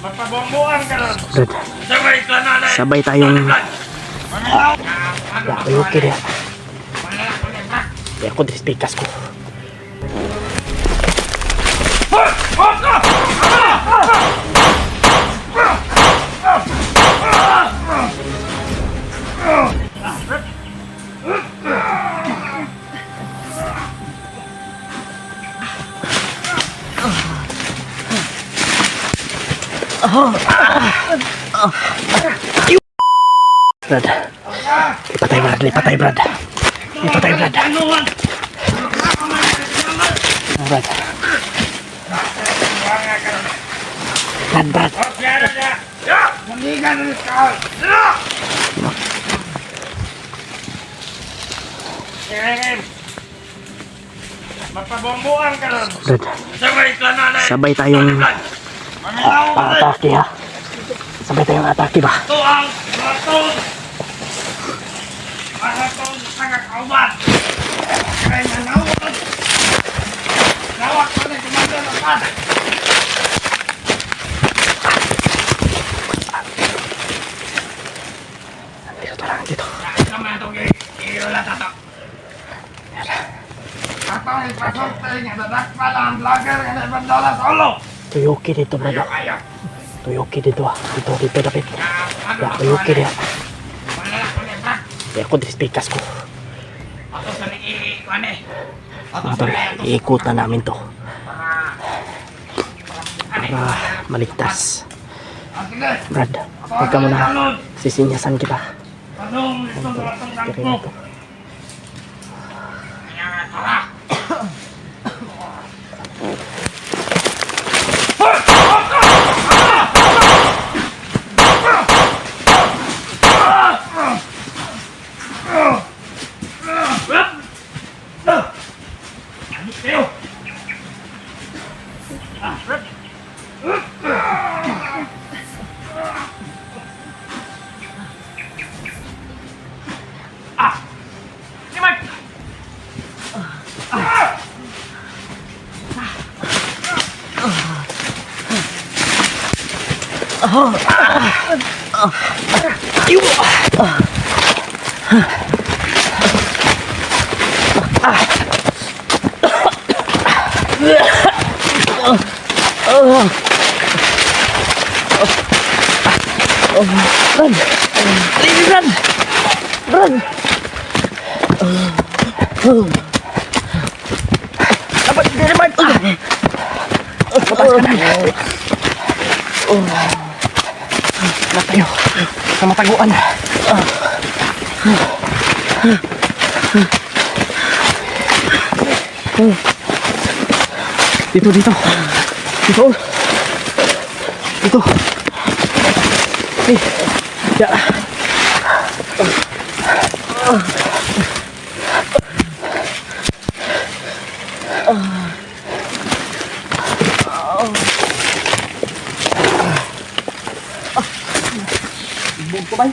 Magpabombuan ka nun. Brad, Sabay ka na na. sabay tayong okay dia. Ya, ako dispikas ko. Brad, lipat tayo Brad, lipat tayo Brad. Lipat tayo Brad. Brad. Brad. Magpabombuan ka nun. Brad, Sabay ka na na. sabay tayong atake ha. Sabay tayong atake ba? Ito ang maratong tagakauban. Kaya nanawag. Nawag ko na kumanda ng pata. Dito lang, dito. Naman itong iiwala tato. Atong ipasok tayo nga dadakpa lang ang vlogger nga na bandala sa ulo. Tuyuki dito Brad. Ayaw. Tuyuki dito ha. Dito dapit. Ya, tuyuki dia. Ya, ako dispikas ko. Ako sa nag-iikuan eh. Ako Mga sa tol, nag-iikuan. iikutan namin to para maligtas. Brad, huwag ka muna. Sisinyasan kita. Anong ito na itong Tira tangko? na to. Kaya tara. Dapat dari Brad. Lepas kanan. Na tayo sa mataguan. Dito. Dito. Ya. Bug ko ba?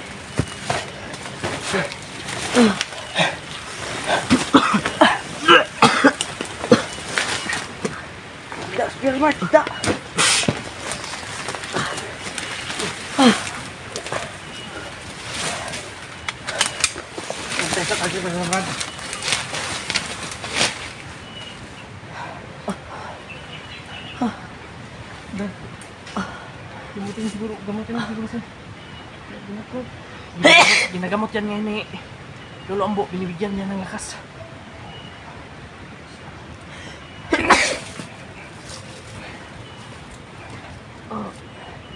Tidak, biar Mark, tidak. Besok lagi beneran. Gamutin siguro sir. Ginagamot yan ngayon eh. Lolo Ambo, binibigyan niya ng lakas.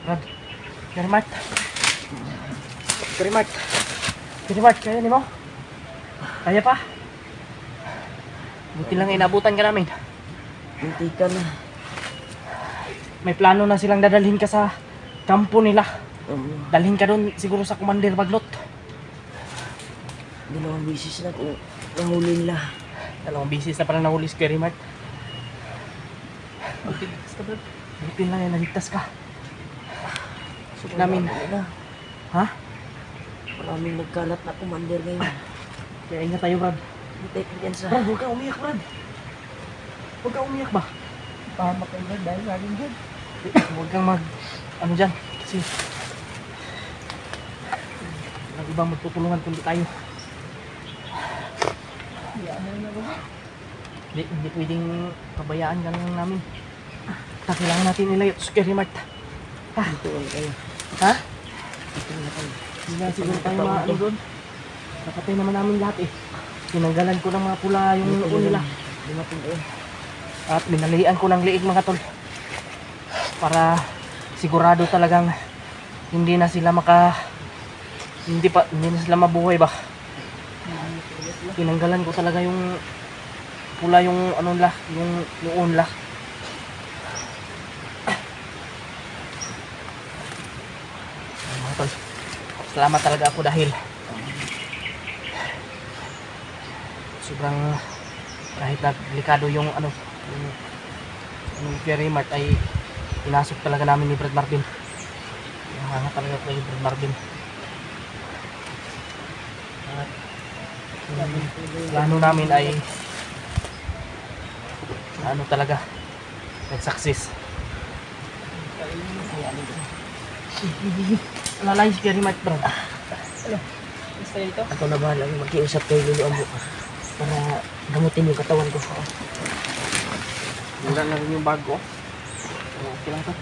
Brad, Kaya Mart, kaya ni mo? Kaya pa? Buti lang inabutan ka namin. Hindi ka na. May plano na silang dadalhin ka sa kampo nila. Dalhin ka doon siguro sa Commander Baglot. Dalawang bisis na kung nahuli nila. Dalawang bisis na pala nahuli si Kuya Mart. Buti lang yan, naligtas ka. Namin. Na. Ha? Maraming nagkalat na commander ngayon. Kaya ingat tayo, Brad. Hindi tayo sa... Brad, huwag kang umiyak, Brad. Huwag kang umiyak ba? Pahamak kayo dyan dahil sa akin dyan. Huwag kang ano dyan. Kasi, walang ibang magtutulungan kundi tayo. Hindi pwedeng pabayaan ka lang namin. Kailangan natin ilayo sa Scary Mart. Dito lang kayo. Ha? Dito lang kayo. Hindi na siguro tayo maano doon. Napatay naman namin lahat eh. Tinanggalan ko ng mga pula yung noon nila. Dumating kayo. At binalian ko ng liig mga tol. Para sigurado talagang hindi na sila hindi na sila mabuhay ba. Tinanggalan ko talaga yung pula yung ano nila, yung noon nila. Mga tol, salamat talaga ako dahil sobrang kahit na delikado yung yung Scary Mart ay inasok talaga namin ni Brad Marvin. Hanga talaga ko kay Brad Marvin. At yung plano namin ay talaga nag-success. Lalay si Scary Mart, Brad. Basta ito? Ako na bahala. Mag-iusap kayo luluan mo. Para gamutin yung katawan ko. Wala na rin yung bago. Okay lang to.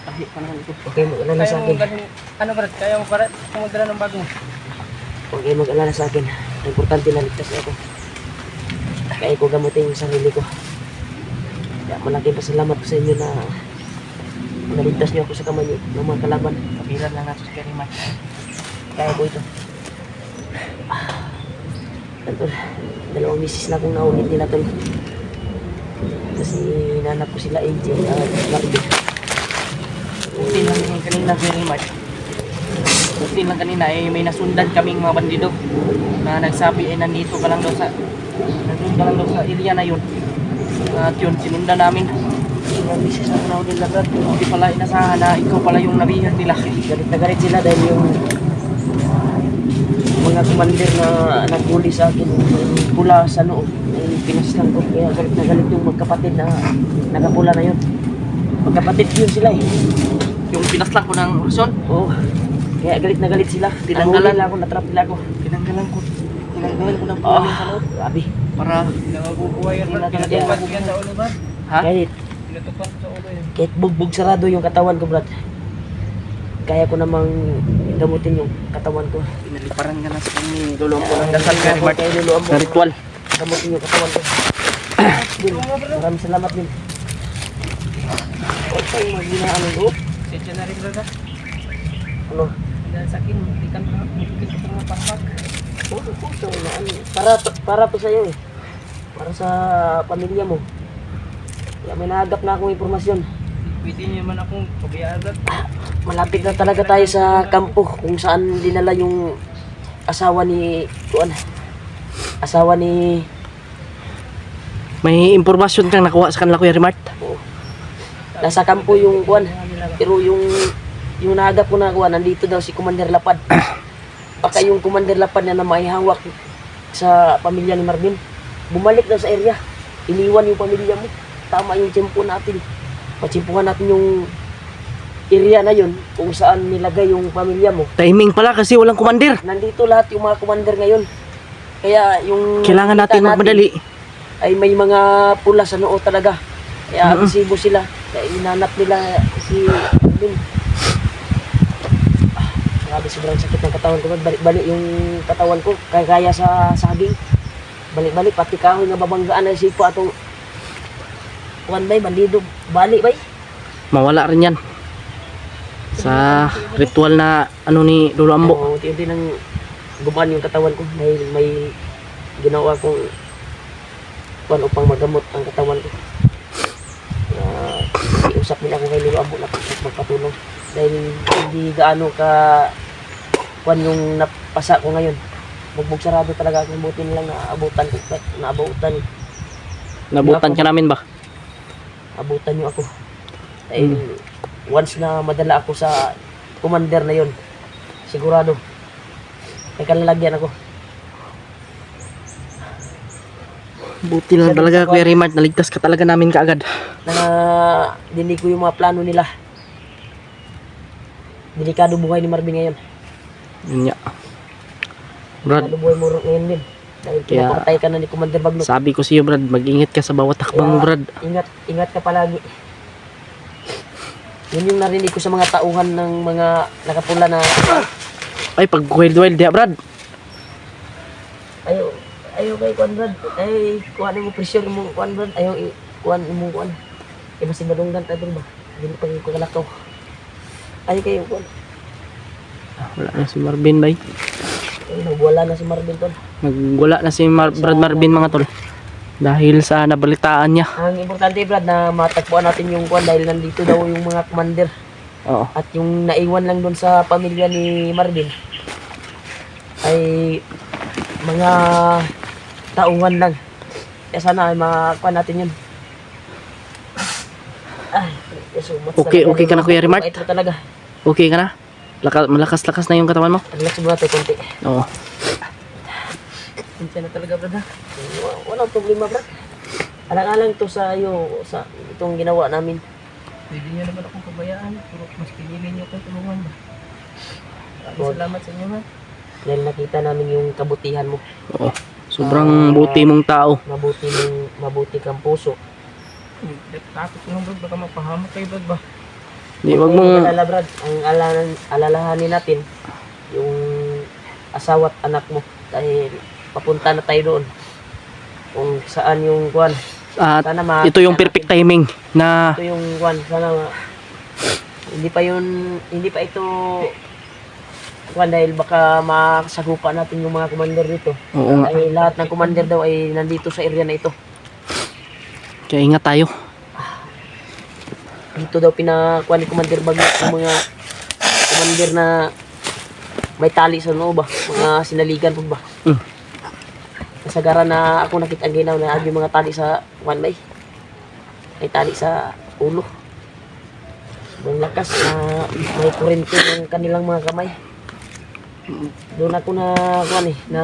Tahi pa naman ito. Okay, mag-alala sa akin. Ano Brad? Kaya mo para kumagdala ng bago mo? Okay, mag-alala sa akin. Importante na ligtas ako. Kaya ko gamutin yung sarili ko. Kaya malaking pasalamat ko sa inyo na naligtas niyo ako sa kamay niyo ng mga kalaban. Kabilan lang natin si Scary Mart. Kaya ko ito. Tol, dalawang misis na akong naunit nila tol. Kasi hinanap ko sila AJ at Marvin. Buti lang yung kanina Scary Mart. Buti lang kanina eh may nasundan kaming mga bandido na nagsabi eh nandun ka lang daw sa area na yun. At yun, sinundan namin. Dalawang misis na akong naunit nila Brad. Hindi pala inasahan na ikaw pala yung nabihan nila. Galit na galit sila dahil yung mga commander na naghuli sa akin yung pula sa noo ay pinaslang ko. Kaya galit na galit yung magkapatid na nakapula na yun. Magkapatid yun sila eh. Yung pinaslang ko ng Luzon, Oo. Kaya galit na galit sila. Tinanggalan. Nahuli lang ako, natrap nila ako. tinanggalan ko ng pula Oh, yung sa loob. grabe. Para Nagubuhay yan. Hindi na talaga Pinatupad yan sa ulo ba? ha? Pinatupad sa ulo yan. Kahit bugbog sarado yung katawan ko, brad. Kaya ko namang gamutin yung katawan ko. Pinaliparan ka na sa kanya. Luluan ko ng dasal Scary Mart. Kaya luluan mo. Na ritual. Gamutin yung katawan ko. Din, maraming salamat din. Huwag kayong maghinaan ng loob. Sensya na rin brother. Ano? Dahil sa akin, hindi ka mga pahmak. Oo, puso na ano. Para to sa'yo eh. Para sa pamilya mo. Kaya may nahagap na akong impormasyon. Pwede niyo man akong pabayaan. Malapit na talaga tayo sa kampo kung saan dinala yung asawa ni May impormasyon kang nakuha sa kanila Kuya Remart? Oo. Nasa kampo yung kuan. Pero yung nahagap ko na kuan, nandito daw si Commander Lapad. Baka yung Commander Lapad na may hawak sa pamilya ni Marvin. Bumalik daw sa area. Iniwan yung pamilya mo. Tama yung tiyempo natin. Patsimpuhan natin yung area na yun kung saan nilagay yung pamilya mo. Timing pala kasi walang commander. Nandito lahat yung mga commander ngayon. Kaya yung Kailangan natin nakita magmadali. ay may mga pula sa noo talaga. Kaya agresibo sila. Kaya inanap nila si Marvin. Grabe, sobrang sakit ng katawan ko. Balik-balik yung katawan ko. Kaya sa saging. Balik-balik. Pati kahoy nga babanggaan na sipa atong kuwan bay, bandido. Balik bay. Mawala rin yan. Sa ritual na ano ni Lolo Ambo. Oo, unti-unti nang gumaan yung katawan ko. May ginawa kong kuwan upang magamot ang katawan ko. Iusap nila ako kay Lolo Ambo na magpatulong. Dahil hindi gaano ka kuwan yung napasa ko ngayon. Bugbog sarado talaga ako. Buti nilang naabutan ko. Nabutan ka namin ba? Abutan niyo ako. Dahil once na madala ako sa commander na yon, sigurado may kalalagyan ako. Buti lang talaga Kuya Raymart, naligtas ka talaga namin kaagad. Na dinig ko yung mga plano nila. Delikado buhay ni Marvin ngayon. Yun nga. Brad, Delikado buhay mo ngayon din. Dahil Kaya- pinapatay ka na ni Commander Bagnot. sabi ko sa'yo Brad, mag-ingat ka sa bawat takbang mo Brad. Ingat ka palagi. Yun yung narinig ko sa mga tauhan ng mga nakapula na Ay, pag wild ya Brad. ayaw kay Kuan Brad. Ay, kuhanin mo pressure mo Kuan Brad. Ayaw kuhan mo Kuan. Eh, mas madunggan tayo ba? Hindi pa yung kakalakaw. Ayaw kayo Kuan. Wala na si Marvin bay. Ay, nagwala na si Marvin tol. Nagwala na si Brad Marvin mga tol. Dahil sa nabalitaan niya. Ang importante Brad na matagpuan natin yung Kuan dahil nandito daw yung mga commander. Oo. At yung naiwan lang doon sa pamilya ni Marvin ay mga tauhan lang. Kaya sana ay makakuha natin yun. Ay, so much Okay ka na Kuya Raymart? Ito talaga. Okay ka na? Malakas-lakas na yung katawan mo? Relax mo natin konti. Oo. Hindi na talaga, brad. Walang problema, brad. Alang-alang to sa iyo, sa itong ginawa namin. Pwede niyo naman akong pabayaan. Pero mas pinili niyo akong tulungan ba? Salamat sa inyo ha. Dahil nakita namin yung kabutihan mo. Oo. Sobrang buti mong tao. Mabuti kang puso. Takot ko lang bro, baka mapahamak kayo bro ba? Di, Huwag wag mong mong... mag-alala, brad. Ang alalahanin natin, yung asawa at anak mo. Dahil papunta na tayo doon. Kung saan yung kuwan. At Sana ito yung perfect timing na... Ito yung kuwan. Sana hindi pa ito kuwan dahil baka makasagupa natin yung mga commander dito. Oo nga. Ay lahat ng commander daw ay nandito sa area na ito. Kaya ingat tayo. Dito daw pinakuha ni Commander Bagnot ng mga commander na may tali sa noo ba? Mga sinaligan po ba? Mm. Kasagaran na ako nakita ang ginaw na yung mga tali sa one may. May tali sa ulo. Sobrang lakas na may kurente ng kanilang mga kamay. Doon ako na na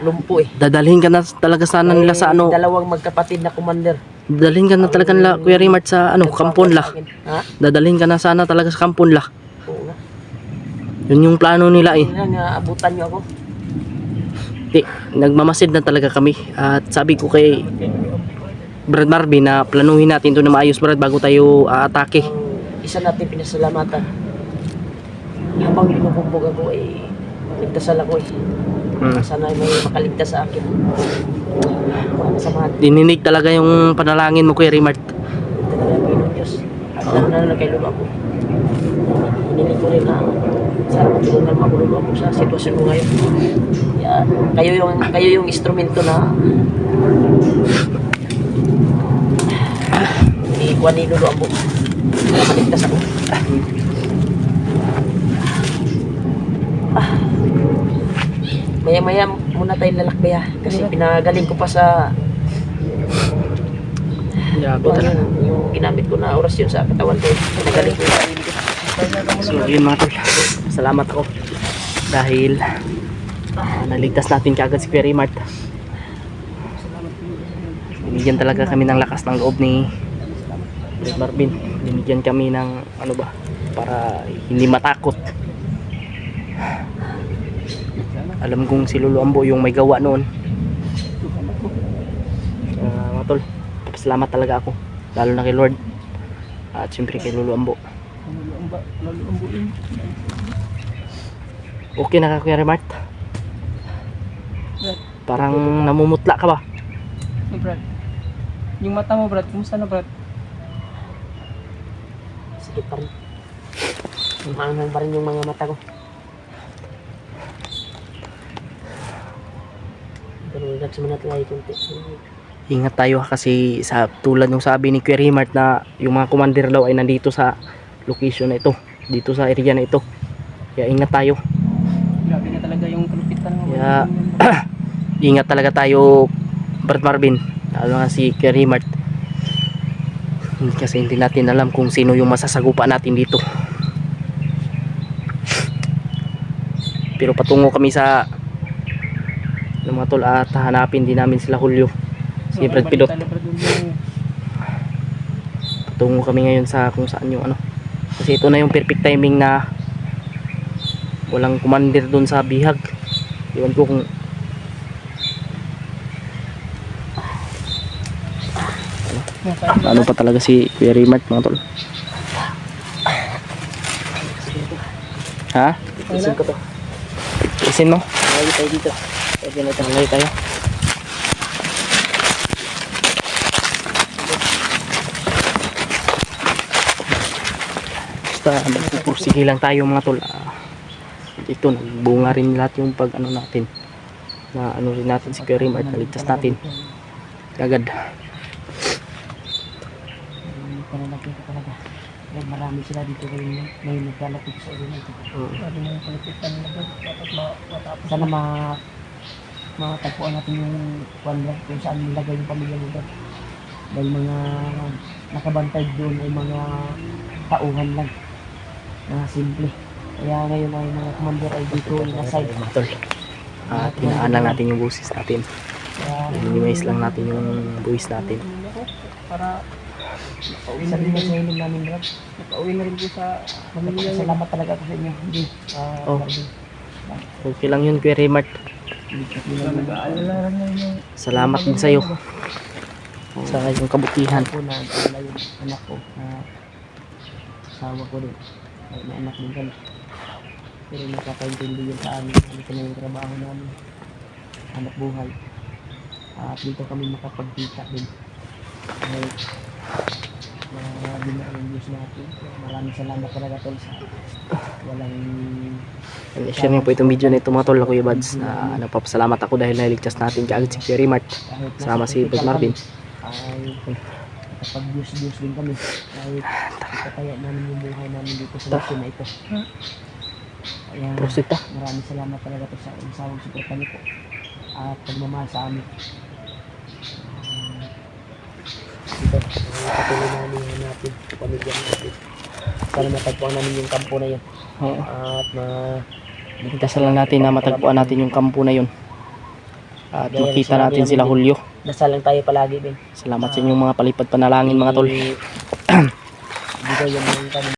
lumpo eh. Dadalhin ka na talaga sana nila sa ano. Dalawang magkapatid na commander. Dadalhin ka na talaga nila Kuya Raymart sa ano, kampon la. Ha? Dadalhin ka na sana talaga sa kampon la. Oo nga. Yun yung plano nila eh. Yun nga, abutan niyo ako. Di, nagmamasid na talaga kami. At sabi ko kay Brad Marvin na planuhin natin ito na maayos Brad bago tayo aatake. Ang isa natin pinasalamatan. Habang binubugbog ako ay ligtasal ako eh. Sana ay may makaligtas sa akin. Mga kasamahan. Dininig talaga yung panalangin mo Kuya Raymart. Talaga ang Panginoon Diyos. Lalo na kay Lolo ako. Hiniling ko rin na sana matulungan mo ako Lolo ako sa sitwasyon ko ngayon. Kaya, kayo yung instrumento na ikuha ni Lolo ako para maligtas ako. Maya-maya muna tayong lalakbay ha. Kasi pinagaling ko pa sa Grabe talaga. yung ginamit ko na oras yun sa katawan ko. Pinagaling ko yung sarili ko. So yun mga tol. Salamat ako. Dahil naligtas natin kaagad si Kuya Raymart. Binigyan talaga kami ng lakas ng loob ni Brad Marvin. Binigyan kami ng ano ba, para hindi matakot. Alam kong si Lolo Ambo yung may gawa noon. Mga tol, salamat talaga ako. Lalo na kay Lord. At siyempre kay Lolo Ambo. Okay na ka Kuya Raymart? Parang namumutla ka ba? Brad. Yung mata mo, Brad, kumusta na, Brad? Sige pa rin. Maangang pa rin yung mga mata ko. Pero relax muna tayo kunti. Ingat tayo kasi sa tulad ng sabi ni Kuya Raymart na yung mga commander daw ay nandito sa location na ito, dito sa area na ito. Kaya ingat tayo. Grabe na talaga yung kalupitan ng Kaya ingat talaga tayo Brad Marvin, lalo na si Kuya Raymart. Kasi hindi natin alam kung sino yung masasagupa natin dito. Pero patungo kami sa mga tol at hanapin din namin sila Julio Si Brad Pidot. Tungo kami ngayon sa kung saan yung ano. Kasi ito na yung perfect timing na walang commander doon sa bihag. Iwan ko kung ano pa talaga si Kuya Raymart mga tol. Ha? Isin ko to. Isin mo? Malayo tayo dito. Pwede na ito. Malay tayo. Basta magpupursige lang tayo mga tol. Ito nagbunga rin lahat yung pag ano natin. Na ano rin natin si Kuya Raymart, naligtas natin. Agad. Panalagyan ko talaga. Dahil marami sila dito ngayon. Ngayon naglalapit sa ulo nito. Sabi mo yung palipitan na doon. Dapat matapos. Sana matagpuan natin yung kung saan nilagay yung pamilya mo doon. Dahil mga nakabantay doon ay mga tauhan lang na simple. Kaya ngayon ay mga commander ay dito in-aside. Mga tol. At hinaan lang natin yung busis natin. Kaya Minimize lang natin yung buwis natin. Para sabi na sa ilim namin, Brad. makauwi na rin po sa pamilya niya. Salamat talaga ako sa inyo. Hindi. Oh. Okay lang yun Kuya Raymart. Nag-aalala lang yung Salamat din sa'yo sa iyong kabutihan. Ako na wala yung anak ko na asawa ko rin. Ay, may anak din kami. Pero nakakaintindi yun sa amin. Dito na yung trabaho namin. Anak buhay. At dito kami makapagkita din. Dahil dinaan yung Diyos natin. Maraming salamat talaga tol sa walang I-share niyo po itong video na ito mga tol, Kuya Bads, na nagpapasalamat ako dahil naligtas natin kaagad si Kuya Raymart. kahit nasa Sama si hospital Brad Marvin. kami, ay nakapag-Diyos din kami. Kahit itataya namin yung buhay namin dito sa mission na ito. Kaya Prosit ah. maraming salamat talaga to sa isawang suporta niyo po at pagmamahal sa amin. Dito, patuloy namin natin sa pamilya natin. Sana matagpuan namin yung kampo na yun. Oo. At Dasal lang natin na matagpuan natin yung kampo na yun. At makita natin sila Hulyo. dasal lang tayo palagi din. Salamat sa inyong mga palipad panalangin mga tol. Bigay yung mga